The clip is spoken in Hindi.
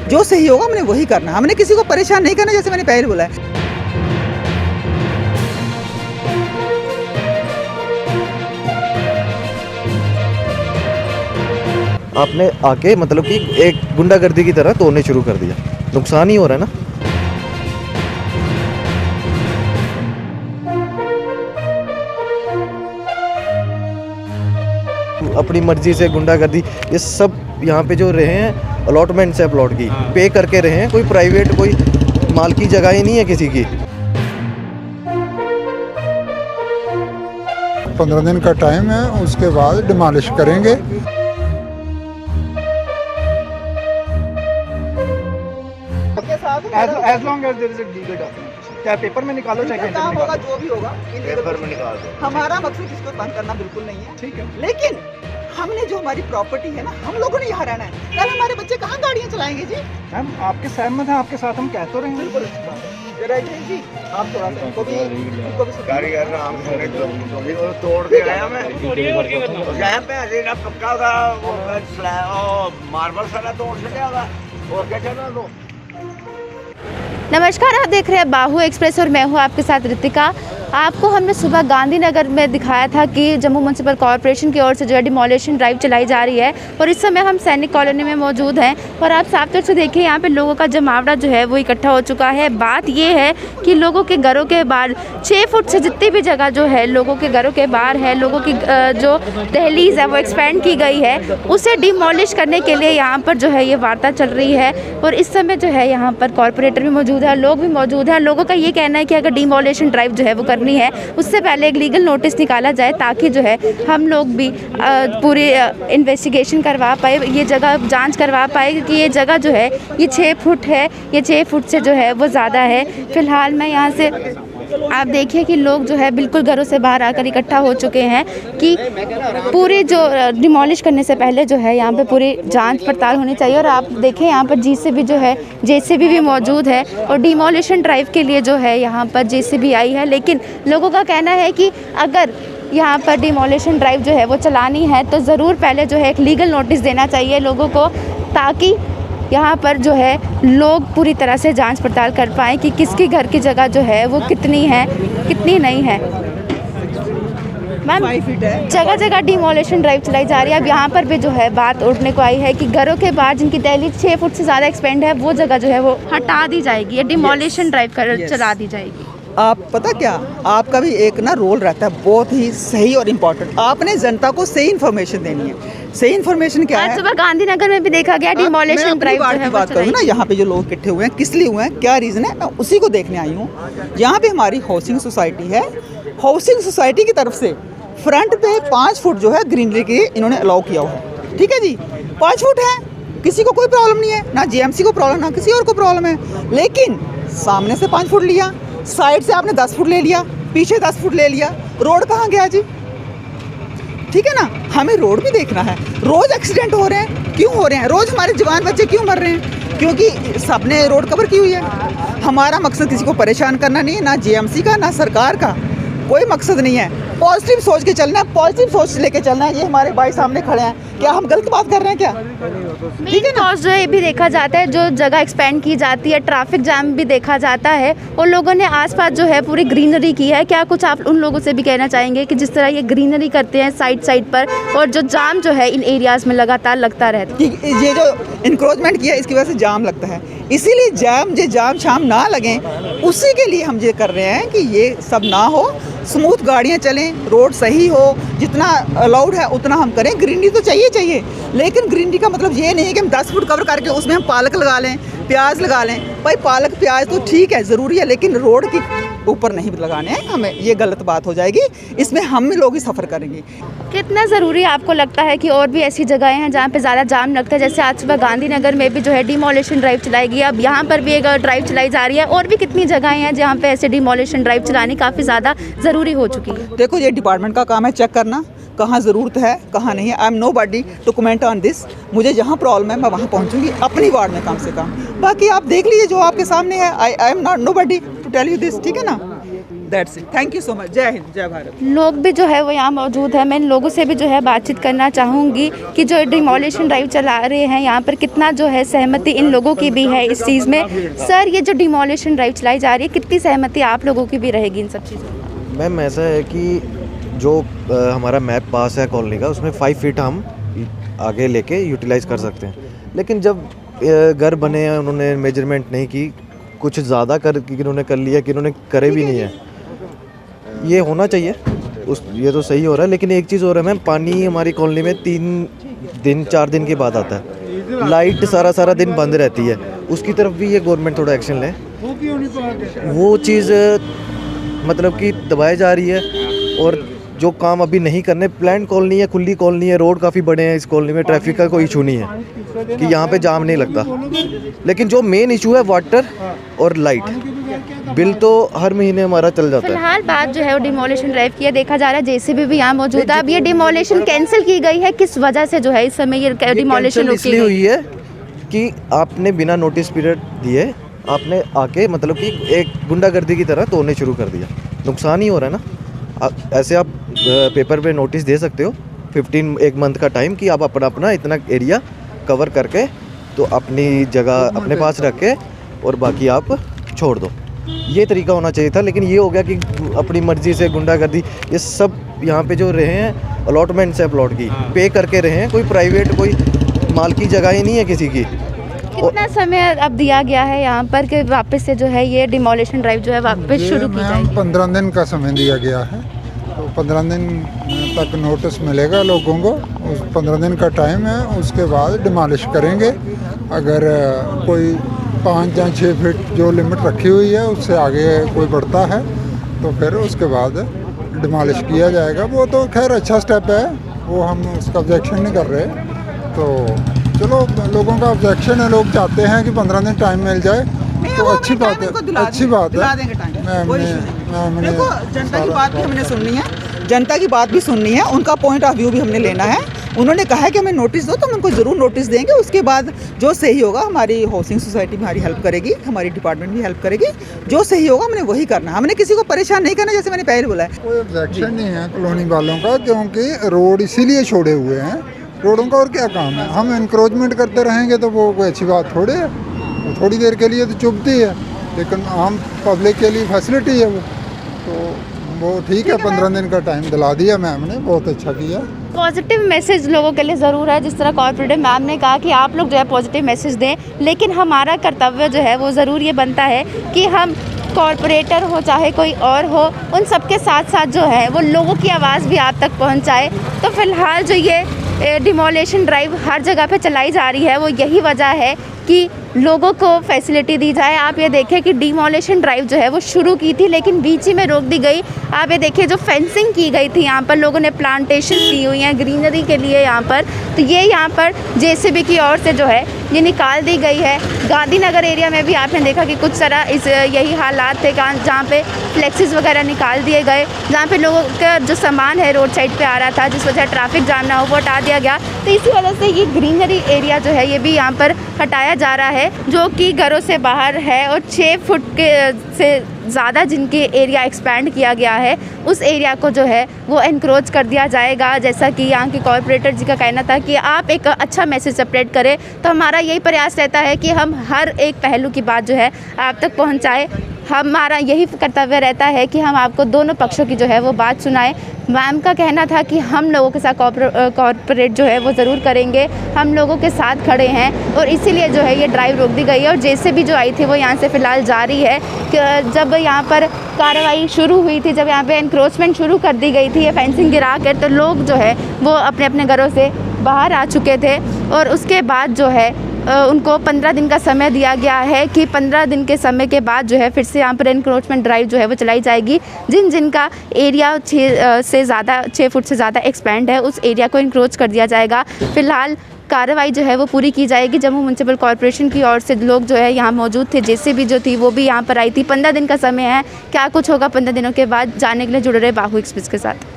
जो सही होगा हमने वही करना, हमने किसी को परेशान नहीं करना, जैसे मैंने पहले बोला है। आपने आके मतलब कि एक गुंडागर्दी की तरह तोड़ने शुरू कर दिया, नुकसान ही हो रहा है ना। अपनी मर्जी से गुंडागर्दी, ये सब यहाँ पे जो रहे हैं अलॉटमेंट से प्लॉट की पे करके रहे हैं, कोई प्राइवेट कोई माल की जगह ही नहीं है किसी की। 15 दिन का टाइम है, उसके बाद डिमोलिश करेंगे। As long as there is a legal document, चाहे पेपर में निकालो चाहे कहीं काम पे होगा, निकालो, जो भी होगा पेपर में निकाल दो। हमारा मकसद इसको बंद करना बिल्कुल नहीं है, ठीक है। लेकिन हमने जो हमारी प्रॉपर्टी है ना, हम लोगों ने यहाँ रहना है। कल हमारे बच्चे कहाँ गाड़ियाँ चलाएंगे जी? मैम आपके सहमत हैं, आपके साथ हम कह तो रहे हैं। बिल्कुल अच्छी बात है। राइट है जी, आप थोड़ा सा इनको भी कारीगर ना हम सुने तो तोड़ के आया मैं यहाँ पे अजीब पक्का था, वो मार्बल सारा तोड़ सका था और क्या करना तो। नमस्कार, आप देख रहे हैं बाहु एक्सप्रेस और मैं हूं आपके साथ रितिका। आपको हमने सुबह गांधीनगर में दिखाया था कि जम्मू म्युनिसिपल कॉर्पोरेशन की ओर से जो है डिमोलिशन ड्राइव चलाई जा रही है और इस समय हम सैनिक कॉलोनी में मौजूद हैं और आप साफ तौर से देखिए यहाँ पे लोगों का जमावड़ा जो है वो इकट्ठा हो चुका है। बात ये है कि लोगों के घरों के बाहर 6 फुट से जितनी भी जगह जो है लोगों के घरों के बाहर है, लोगों की जो दहलीज है वो एक्सपेंड की गई है, उसे डिमोलिश करने के लिए यहाँ पर जो है ये वार्ता चल रही है और इस समय जो है यहाँ पर कॉर्पोरेटर भी मौजूद है, लोग भी मौजूद हैं। लोगों का ये कहना है कि अगर डिमोलिशन ड्राइव जो है वो करनी है उससे पहले एक लीगल नोटिस निकाला जाए ताकि जो है हम लोग भी पूरी इन्वेस्टिगेशन करवा पाए, ये जगह जांच करवा पाए कि ये जगह जो है ये 6 फुट है, ये 6 फुट से जो है वो ज़्यादा है। फ़िलहाल मैं यहाँ से आप देखिए कि लोग जो है बिल्कुल घरों से बाहर आकर इकट्ठा हो चुके हैं कि पूरी जो डिमोलिश करने से पहले जो है यहाँ पे पूरी जांच पड़ताल होनी चाहिए। और आप देखें यहाँ पर जेसीबी जो है जेसीबी भी मौजूद है और डिमोलिशन ड्राइव के लिए जो है यहाँ पर जेसीबी आई है, लेकिन लोगों का कहना है कि अगर यहाँ पर डिमोलिशन ड्राइव जो है वो चलानी है तो ज़रूर पहले जो है एक लीगल नोटिस देना चाहिए लोगों को, ताकि यहाँ पर जो है लोग पूरी तरह से जांच पड़ताल कर पाएँ कि किसके घर की जगह जो है वो कितनी है कितनी नहीं है। मैम जगह जगह डिमोलिशन ड्राइव चलाई जा रही है, अब यहाँ पर भी जो है बात उठने को आई है कि घरों के बाहर जिनकी दहलीज 6 फुट से ज़्यादा एक्सपेंड है वो जगह जो है वो हटा दी जाएगी या डिमोलिशन ड्राइव चला दी जाएगी। आप पता क्या, आपका भी एक ना रोल रहता है बहुत ही सही और इम्पोर्टेंट। आपने जनता को सही इन्फॉर्मेशन देनी है। सही इन्फॉर्मेशन क्या है? आज सुबह गांधीनगर में भी देखा गया डिमोलिशन ड्राइव जो है बात करूँ ना, यहाँ पे जो लोग इकट्ठे हुए हैं किस लिए हुए हैं, क्या रीज़न है, मैं उसी को देखने आई हूँ। यहाँ पे हमारी हाउसिंग सोसाइटी है, हाउसिंग सोसाइटी की तरफ से फ्रंट पे 5 फुट जो है ग्रीनरी के इन्होंने अलाउ किया हुआ है। ठीक है जी, 5 फुट है, किसी को कोई प्रॉब्लम नहीं है, ना जेएमसी को प्रॉब्लम ना किसी और को प्रॉब्लम है। लेकिन सामने से 5 फुट लिया, साइड से आपने 10 फुट ले लिया, पीछे 10 फुट ले लिया, रोड कहाँ गया जी? ठीक है ना, हमें रोड भी देखना है। रोज एक्सीडेंट हो रहे हैं, क्यों हो रहे हैं? रोज हमारे जवान बच्चे क्यों मर रहे हैं? क्योंकि सबने रोड कवर की हुई है। हमारा मकसद किसी को परेशान करना नहीं है, ना जेएमसी का ना सरकार का, कोई मकसद नहीं है। पॉजिटिव सोच के चलना है, पॉजिटिव सोच लेके चलना है। ये हमारे भाई सामने खड़े हैं, क्या हम गलत बात कर रहे हैं क्या? ठीक है ना, जो ये भी देखा जाता है, जो जगह एक्सपेंड की जाती है, ट्रैफिक जाम भी देखा जाता है और लोगों ने आसपास जो है पूरी ग्रीनरी की है। क्या कुछ आप उन लोगों से भी कहना चाहेंगे कि जिस तरह ये ग्रीनरी करते हैं साइड साइड पर और जो जाम जो है इन एरियाज में लगातार लगता रहता है? ये जो इंक्रोचमेंट किया इसकी वजह से जाम लगता है, इसीलिए जाम शाम ना लगे, उसी के लिए हम ये कर रहे हैं कि ये सब ना हो, स्मूथ गाड़ियाँ चलें, रोड सही हो, जितना अलाउड है उतना हम करें। ग्रीनरी तो चाहिए, लेकिन ग्रीनरी का मतलब ये नहीं है कि हम 10 फुट कवर करके उसमें हम पालक लगा लें, प्याज लगा लें। भाई पालक प्याज तो ठीक है, ज़रूरी है, लेकिन रोड के ऊपर नहीं लगाने हैं हमें, ये गलत बात हो जाएगी, इसमें हम लोग ही सफ़र करेंगे। कितना ज़रूरी आपको लगता है कि और भी ऐसी जगहें हैं जहाँ पे ज़्यादा जाम लगता है? जैसे आज सुबह गांधीनगर में भी जो है डिमोलिशन ड्राइव चलाएगी, अब यहाँ पर भी एक ड्राइव चलाई जा रही है, और भी कितनी जगहें हैं जहाँ पे ऐसे डिमोलिशन ड्राइव चलानी काफ़ी ज़्यादा ज़रूरी हो चुकी है? देखो, ये डिपार्टमेंट का काम है चेक करना कहाँ ज़रूरत है कहाँ नहीं है। I am nobody to comment on this. मुझे जहाँ प्रॉब्लम है मैं वहाँ पहुँचूंगी अपनी वार्ड में कम से कम। बाकी आप देख लीजिए जो आपके सामने है। I am not nobody to tell you this, ठीक है ना। That's it, thank you so much, जय हिंद, जय भारत। लोग भी जो है वो यहाँ मौजूद है, मैं इन लोगों से भी जो है बातचीत करना चाहूँगी कि जो डिमोलिशन ड्राइव चला रहे हैं यहाँ पर कितना जो है सहमति इन लोगों की भी है इस चीज़ में। सर, ये जो डिमोलिशन ड्राइव चलाई जा रही है, कितनी सहमति आप लोगों की भी रहेगी इन सब चीज़ों में? मैम ऐसा है कि जो हमारा मैप पास है कॉलोनी का, उसमें 5 फीट हम आगे लेके यूटिलाइज़ कर सकते हैं, लेकिन जब घर बने हैं उन्होंने मेजरमेंट नहीं की, कुछ ज़्यादा कर इन्होंने कर लिया कि इन्होंने करे भी नहीं है। ये होना चाहिए, ये तो सही हो रहा है, लेकिन एक चीज़ हो रहा है मैम, पानी हमारी कॉलोनी में 3 दिन 4 दिन के बाद आता है, लाइट सारा दिन बंद रहती है, उसकी तरफ भी ये गवर्नमेंट थोड़ा एक्शन ले। वो चीज़ मतलब कि दबाई जा रही है, और जो काम अभी नहीं करने, प्लान कॉलोनी है, खुली कॉलोनी है, रोड काफ़ी बड़े हैं इस कॉलोनी में, ट्रैफिक का कोई इशू नहीं है कि यहाँ पे जाम नहीं लगता, लेकिन जो मेन इशू है वाटर और लाइट बिल तो हर महीने हमारा चल जाता है। फिलहाल बात जो है वो डिमोलिशन ड्राइव की है, देखा जा रहा है जेसीबी भी यहाँ मौजूद है। अब ये डिमोलिशन कैंसिल की गई है, किस वजह से जो है इस समय ये डिमोलिशन इसलिए हुई है कि आपने बिना नोटिस पीरियड दिए आपने आके मतलब कि एक गुंडागर्दी की तरह तोड़ने शुरू कर दिया, नुकसान ही हो रहा है ना। ऐसे आप पेपर पे नोटिस दे सकते हो 1 मंथ का टाइम कि आप अपना इतना एरिया कवर करके तो अपनी जगह अपने पास रख के और बाकी आप छोड़ दो, ये तरीका होना चाहिए था। लेकिन ये हो गया कि अपनी मर्जी से गुंडागर्दी, ये सब यहाँ पे जो रहे हैं अलॉटमेंट्स है प्लॉट की, पे करके रहे हैं, कोई प्राइवेट कोई माल की जगह ही नहीं है किसी की। कितना समय अब दिया गया है यहाँ पर कि वापस से जो है ये डिमोलिशन ड्राइव जो है वापस शुरू की जाएगी? 15 दिन का समय दिया गया है, तो 15 दिन तक नोटिस मिलेगा लोगों को, उस 15 दिन का टाइम है, उसके बाद डिमोलिश करेंगे। अगर कोई 5 या 6 फीट जो लिमिट रखी हुई है उससे आगे कोई बढ़ता है तो फिर उसके बाद डिमोलिश किया जाएगा। वो तो खैर अच्छा स्टेप है, वो हम उसका ऑब्जेक्शन नहीं कर रहे, तो चलो लोगों का ऑब्जेक्शन है, लोग चाहते हैं कि 15 दिन टाइम मिल जाए, तो अच्छी बात है, अच्छी बात है। देखो, जनता की बात भी हमने सुननी है, जनता की बात भी सुननी है, उनका पॉइंट ऑफ व्यू भी हमने लेना है। उन्होंने कहा है कि हमें नोटिस दो, तो हम उनको ज़रूर नोटिस देंगे। उसके बाद जो सही होगा, हमारी हाउसिंग सोसाइटी भी हमारी हेल्प करेगी, हमारी डिपार्टमेंट भी हेल्प करेगी, जो सही होगा हमने वही करना। हमने किसी को परेशान नहीं करना, जैसे मैंने पहले बोला है। कोई ऑब्जेक्शन नहीं है कॉलोनी वालों का, क्योंकि रोड इसीलिए छोड़े हुए हैं, रोडों का और क्या काम है। हम इंक्रोचमेंट करते रहेंगे तो वो कोई अच्छी बात थोड़ी है, वो थोड़ी देर के लिए तो चुभती है, लेकिन आम पब्लिक के लिए फैसिलिटी है वो, तो वो ठीक है। 15 दिन का टाइम दिला दिया मैम ने, बहुत अच्छा किया। पॉजिटिव मैसेज लोगों के लिए ज़रूर है, जिस तरह कॉर्पोरेटिव मैम ने कहा कि आप लोग जो है पॉजिटिव मैसेज दें, लेकिन हमारा कर्तव्य जो है वो ज़रूर ये बनता है कि हम कॉर्पोरेटर हो चाहे कोई और हो, उन सबके साथ साथ जो है वो लोगों की आवाज़ भी आप तक पहुंचाए। तो फिलहाल जो ये डिमोलिशन ड्राइव हर जगह पे चलाई जा रही है, वो यही वजह है कि लोगों को फैसिलिटी दी जाए। आप ये देखें कि डिमोलिशन ड्राइव जो है वो शुरू की थी, लेकिन बीच ही में रोक दी गई। आप ये देखिए जो फेंसिंग की गई थी, यहाँ पर लोगों ने प्लांटेशन की हुई हैं ग्रीनरी के लिए यहाँ पर, तो ये यहाँ पर जेसीबी की ओर से जो है ये निकाल दी गई है। गांधीनगर एरिया में भी आपने देखा कि कुछ तरह यही हालात थे, जहाँ पे फ्लेक्सिस वगैरह निकाल दिए गए, जहाँ पे लोगों का जो सामान है रोड साइड पे आ रहा था, जिस वजह ट्रैफिक जाम ना हो, वो हटा दिया गया। तो इसी वजह से ये ग्रीनरी एरिया जो है ये भी यहाँ पर हटाया जा रहा है, जो कि घरों से बाहर है, और 6 फुट के से ज़्यादा जिनके एरिया एक्सपैंड किया गया है, उस एरिया को जो है वो एनक्रोच कर दिया जाएगा। जैसा कि यहाँ के कॉर्पोरेटर जी का कहना था कि आप एक अच्छा मैसेज स्प्रेड करें, तो हमारा यही प्रयास रहता है कि हम हर एक पहलू की बात जो है आप तक पहुँचाएँ। हमारा यही कर्तव्य रहता है कि हम आपको दोनों पक्षों की जो है वो बात सुनाएं। मैम का कहना था कि हम लोगों के साथ कॉर्पोरेट जो है वो ज़रूर करेंगे, हम लोगों के साथ खड़े हैं, और इसीलिए जो है ये ड्राइव रोक दी गई है। और जेसीबी जो आई थी वो यहाँ से फ़िलहाल जारी है। जब यहाँ पर कार्रवाई शुरू हुई थी, जब यहाँ पे एनक्रोचमेंट शुरू कर दी गई थी, ये फेंसिंग गिरा कर, तो लोग जो है वो अपने अपने घरों से बाहर आ चुके थे, और उसके बाद जो है उनको 15 दिन का समय दिया गया है कि 15 दिन के समय के बाद जो है फिर से यहाँ पर एनक्रोचमेंट ड्राइव जो है वो चलाई जाएगी। जिनका एरिया 6 फुट से ज़्यादा एक्सपेंड है, उस एरिया को एनक्रोच कर दिया जाएगा। फ़िलहाल कार्रवाई जो है वो पूरी की जाएगी। जम्मू म्युनिसिपल कॉर्पोरेशन की ओर से लोग जो है यहाँ मौजूद थे, जेसीबी जो थी वो भी यहाँ पर आई थी। 15 दिन का समय है, क्या कुछ होगा 15 दिनों के बाद, जानने के लिए जुड़े रहे बाहु एक्सप्रेस के साथ।